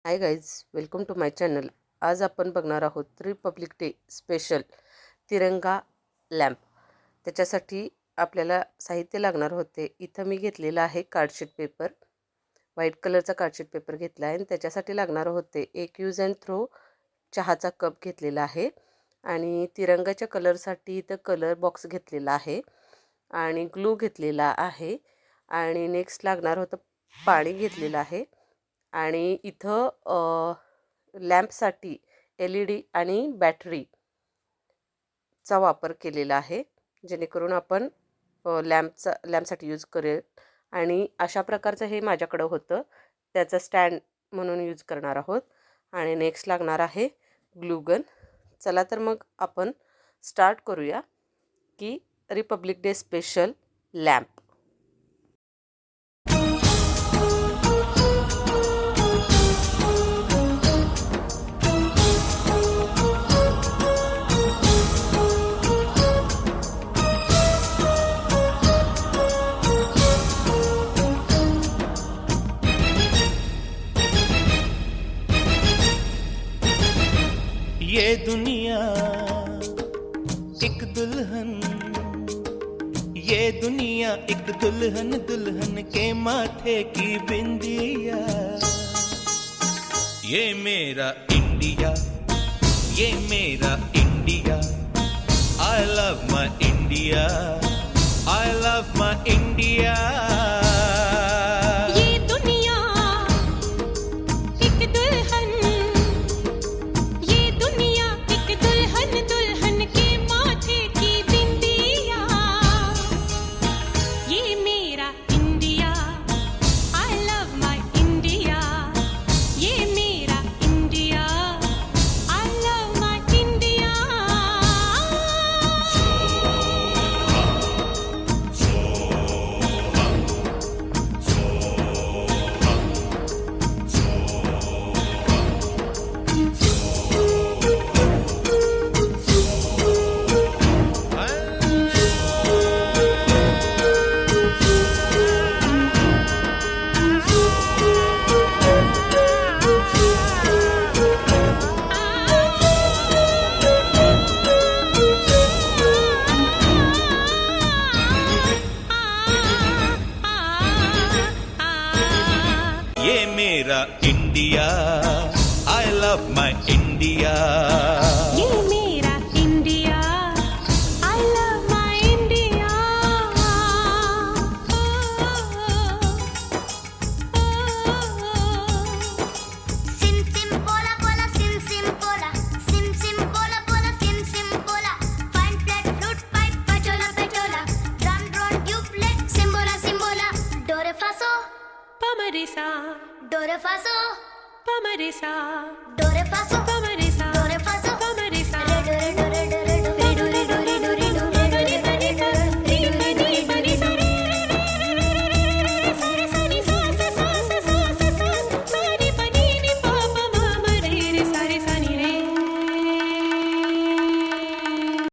High guys, welcome to my channel. आज आपण बघणार आहोत रिपब्लिक डे स्पेशल तिरंगा लॅम्प. त्याच्यासाठी आपल्याला साहित्य लागणार होते. इथं मी घेतलेला आहे कार्डशीट पेपर, व्हाईट कलरचा कार्डशीट पेपर घेतला आहे. आणि त्याच्यासाठी लागणार होते एक यूज अँड थ्रो चहाचा कप घेतलेला आहे. आणि तिरंगाच्या कलरसाठी इथं कलर बॉक्स घेतलेला आहे आणि ग्लू घेतलेला आहे. आणि नेक्स्ट लागणार होतं पाणी घेतलेलं आहे. आणि इथं लॅम्पसाठी LED आणि बॅटरीचा वापर केलेला आहे, जेणेकरून आपण लॅम्पसाठी यूज करेल. आणि अशा प्रकारचं हे माझ्याकडं होतं, त्याचं स्टँड म्हणून यूज करणार आहोत. आणि नेक्स्ट लागणार आहे ग्लूगन. चला तर मग आपण स्टार्ट करूया की रिपब्लिक डे स्पेशल लॅम्प. ये दुनिया एक दुल्हन, ये दुनिया एक दुल्हन, दुल्हन के माथे की बिंदिया. ये मेरा इंडिया, ये मेरा India. I love my India, I love my India. ये मेरा India, I love my India. ये मेरा India, I love my India. Sim sim bola bola, sim sim bola, sim sim bola bola, sim sim bola. Fine flat flute pipe, pachola pachola, drum drone tube plate, simbola simbola. Do re fa so, pa ma re sa. Do re fa so, pa ma re sa. Do re fa so.